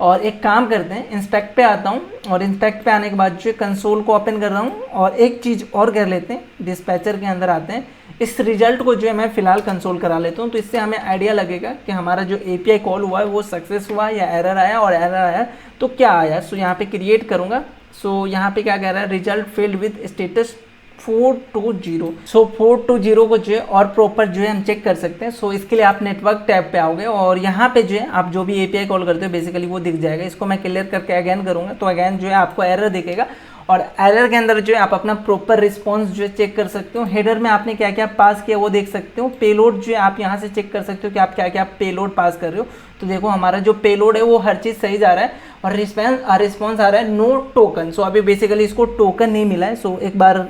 और एक काम करते हैं, इंस्पेक्ट पे आता हूँ और इंस्पेक्ट पे आने के बाद जो है कंसोल को ओपन कर रहा हूँ। और एक चीज़ और कर लेते हैं, डिस्पैचर के अंदर आते हैं, इस रिजल्ट को जो है मैं फिलहाल कंसोल करा लेता हूँ। तो इससे हमें आइडिया लगेगा कि हमारा जो एपीआई कॉल हुआ है वो सक्सेस हुआ या एरर आया, और एरर आया तो क्या आया। सो यहाँ पे क्रिएट करूँगा। सो यहाँ पे क्या कह रहा है, रिजल्ट फील्ड विद स्टेटस 420। सो 420 को जो है और प्रॉपर जो है हम चेक कर सकते हैं। सो इसके लिए आप नेटवर्क टैब पे आओगे और यहाँ पे जो है आप जो भी एपीआई कॉल करते हो बेसिकली वो दिख जाएगा। इसको मैं क्लियर करके अगेन करूँगा तो अगेन जो है आपको एरर दिखेगा, और एरर के अंदर जो है आप अपना प्रॉपर रिस्पॉन्स जो है चेक कर सकते हो। हेडर में आपने क्या क्या पास किया वो देख सकते हो। पेलोड जो है आप यहाँ से चेक कर सकते हो कि आप क्या क्या पेलोड पास कर रहे हो। तो देखो हमारा जो पेलोड है वो हर चीज़ सही जा रहा है, और रिस्पॉन्स आ रहा है नो टोकन। सो अभी बेसिकली इसको टोकन नहीं मिला है। सो एक बार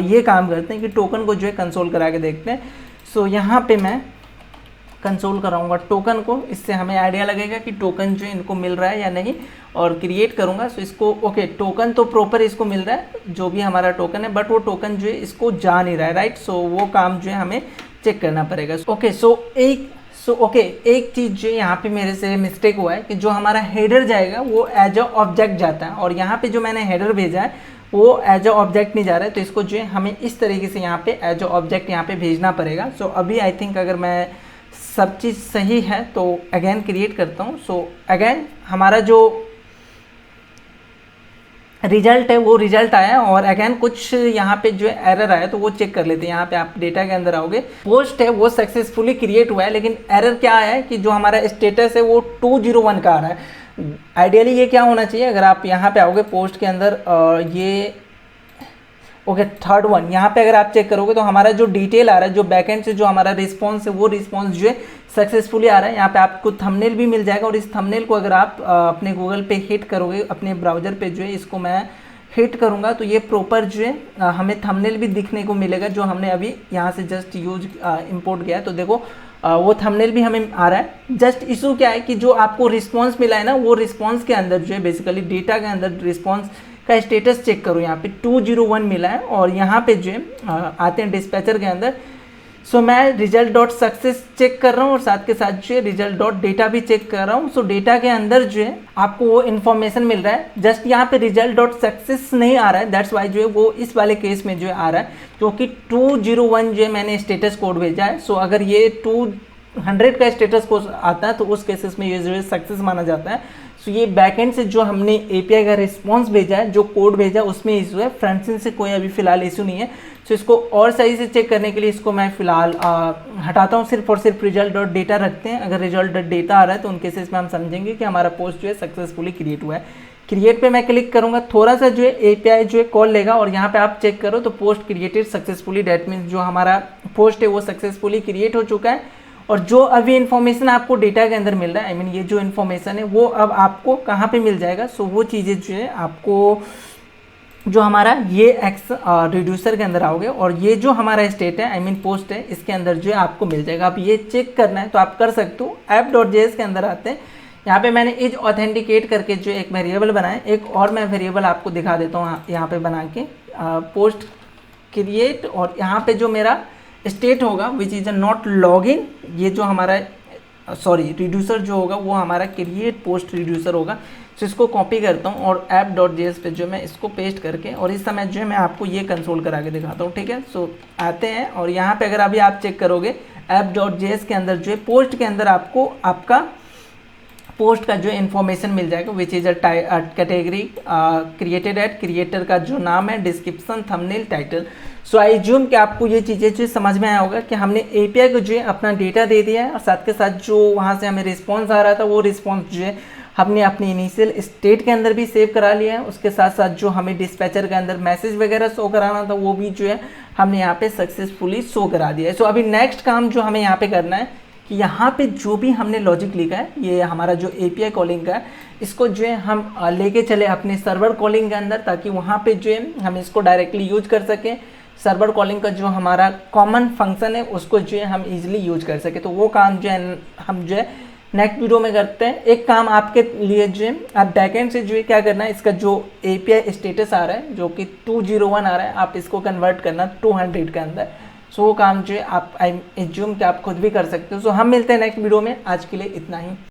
ये काम करते हैं कि टोकन को जो है कंसोल करा के देखते हैं। सो यहाँ पे मैं कंसोल कराऊंगा टोकन को, इससे हमें आइडिया लगेगा कि टोकन जो इनको मिल रहा है या नहीं, और क्रिएट करूंगा। सो इसको ओके, टोकन तो प्रॉपर इसको मिल रहा है जो भी हमारा टोकन है, बट वो टोकन जो है इसको जा नहीं रहा है, राइट। सो वो काम जो है हमें चेक करना पड़ेगा। ओके, एक चीज़ जो यहाँ पे मेरे से मिस्टेक हुआ है कि जो हमारा हेडर जाएगा वो एज अ ऑब्जेक्ट जाता है, और यहाँ पे जो मैंने हेडर भेजा है वो एज अ ऑब्जेक्ट नहीं जा रहा है। तो इसको जो है हमें इस तरीके से यहाँ पे एज अ ऑब्जेक्ट यहाँ पे भेजना पड़ेगा। सो अभी आई थिंक अगर मैं सब चीज़ सही है तो अगेन क्रिएट करता हूँ। सो अगेन हमारा जो रिजल्ट है वो रिजल्ट आया और अगेन कुछ यहाँ पे जो है एरर आया, तो वो चेक कर लेते हैं। यहाँ पे आप डेटा के अंदर आओगे, पोस्ट है वो सक्सेसफुली क्रिएट हुआ है, लेकिन एरर क्या आया है कि जो हमारा स्टेटस है वो 201 का आ रहा है। आइडियली ये क्या होना चाहिए, अगर आप यहाँ पे आओगे पोस्ट के अंदर ये ओके थर्ड वन, यहाँ पे अगर आप चेक करोगे तो हमारा जो डिटेल आ रहा है, जो बैकएंड से जो हमारा रिस्पॉन्स है वो रिस्पॉन्स जो है सक्सेसफुली आ रहा है। यहाँ पे आपको थंबनेल भी मिल जाएगा और इस थंबनेल को अगर आप अपने गूगल पे हिट करोगे, अपने ब्राउजर पे जो है इसको मैं हिट करूँगा तो ये प्रॉपर जो है हमें थंबनेल भी दिखने को मिलेगा, जो हमने अभी यहाँ से जस्ट यूज इम्पोर्ट किया है। तो देखो वो थंबनेल भी हमें आ रहा है। जस्ट इशू क्या है कि जो आपको रिस्पॉन्स मिला है ना, वो रिस्पॉन्स के अंदर जो है बेसिकली डेटा के अंदर रिस्पॉन्स का स्टेटस चेक करो, यहाँ पे 201 मिला है और यहाँ पे जो है आते हैं डिस्पैचर के अंदर। सो मैं रिजल्ट डॉट सक्सेस चेक कर रहा हूँ और साथ के साथ जो है रिजल्ट डॉट डेटा भी चेक कर रहा हूँ। सो डेटा के अंदर जो है आपको वो इन्फॉर्मेशन मिल रहा है, जस्ट यहाँ पे रिजल्ट डॉट सक्सेस नहीं आ रहा है, दैट्स वाई जो है वो इस वाले केस में जो है आ रहा है, क्योंकि 201 जो है मैंने स्टेटस कोड भेजा है। सो अगर ये 200 का स्टेटस कोड आता है तो उस केसेस में ये जो है सक्सेस माना जाता है। सो ये बैकएंड से जो हमने एपीआई का रिस्पॉन्स भेजा है, जो कोड भेजा उसमें इशू है, फ्रंट एंड से कोई अभी फिलहाल इशू नहीं है। सो इसको और सही से चेक करने के लिए इसको मैं फिलहाल हटाता हूँ, सिर्फ और सिर्फ रिजल्ट डॉट डेटा रखते हैं। अगर रिजल्ट डॉट डेटा आ रहा है तो उन केसेस में हम समझेंगे कि हमारा पोस्ट जो है सक्सेसफुली क्रिएट हुआ है। क्रिएट पे मैं क्लिक करूंगा, थोड़ा सा जो है एपीआई जो है कॉल लेगा और यहाँ पे आप चेक करो तो post created successfully, that means जो हमारा पोस्ट है वो सक्सेसफुली क्रिएट हो चुका है। और जो अभी इन्फॉर्मेशन आपको डेटा के अंदर मिल रहा है, आई मीन ये जो इन्फॉर्मेशन है वो अब आपको कहाँ पे मिल जाएगा। सो वो चीज़ें जो है आपको जो हमारा ये एक्स रिड्यूसर के अंदर आओगे और ये जो हमारा स्टेट है, आई मीन पोस्ट है, इसके अंदर जो है आपको मिल जाएगा। आप ये चेक करना है तो आप कर सकते हो। app.js के अंदर आते हैं, यहाँ पे मैंने इज ऑथेंटिकेट करके जो एक वेरिएबल बनाया, एक और मैं वेरिएबल आपको दिखा देता हूँ यहाँ पे बना के पोस्ट क्रिएट, और यहाँ पे जो मेरा स्टेट होगा विच इज़ अ नॉट लॉगिन, ये जो हमारा सॉरी रिड्यूसर जो होगा वो हमारा क्रिएट पोस्ट रिड्यूसर होगा। तो इसको कॉपी करता हूँ और app.js पे जो मैं इसको पेस्ट करके और इस समय जो है मैं आपको ये कंसोल करा के दिखाता हूँ, ठीक है। सो आते हैं और यहाँ पे अगर अभी आप चेक करोगे app.js के अंदर जो है पोस्ट के अंदर आपको आपका पोस्ट का जो इन्फॉर्मेशन मिल जाएगा, विच is a category created at, creator का जो नाम है, डिस्क्रिप्शन, थंबनेल, टाइटल। सो आई ज्यूम कि आपको ये चीज़ें जो समझ में आया होगा कि हमने एपीआई को जो है अपना डेटा दे दिया है और साथ के साथ जो वहाँ से हमें रिस्पॉन्स आ रहा था वो रिस्पॉन्स जो है हमने अपनी इनिशियल स्टेट के अंदर भी सेव करा लिया है। उसके साथ साथ जो हमें डिस्पैचर के अंदर मैसेज वगैरह शो कराना था वो भी जो है हमने यहाँ पे सक्सेसफुली शो करा दिया है। सो अभी नेक्स्ट काम जो हमें यहाँ पे करना है कि यहाँ पे जो भी हमने लॉजिक लिखा है, ये हमारा जो एपीआई कॉलिंग का है, इसको जो है हम लेके चले अपने सर्वर कॉलिंग के अंदर, ताकि वहाँ पे जो है हम इसको डायरेक्टली यूज कर सकें। सर्वर कॉलिंग का जो हमारा कॉमन फंक्शन है उसको जो है हम इजीली यूज कर सके। तो वो काम जो है हम जो है नेक्स्ट वीडियो में करते हैं। एक काम आपके लिए जो है आप बैकएंड से जो है क्या करना है, इसका जो एपीआई स्टेटस आ रहा है जो कि 201 आ रहा है, आप इसको कन्वर्ट करना 200 के अंदर। सो वो काम जो है आप आई एज्यूम कि आप खुद भी कर सकते हो। सो हम मिलते हैं नेक्स्ट वीडियो में, आज के लिए इतना ही।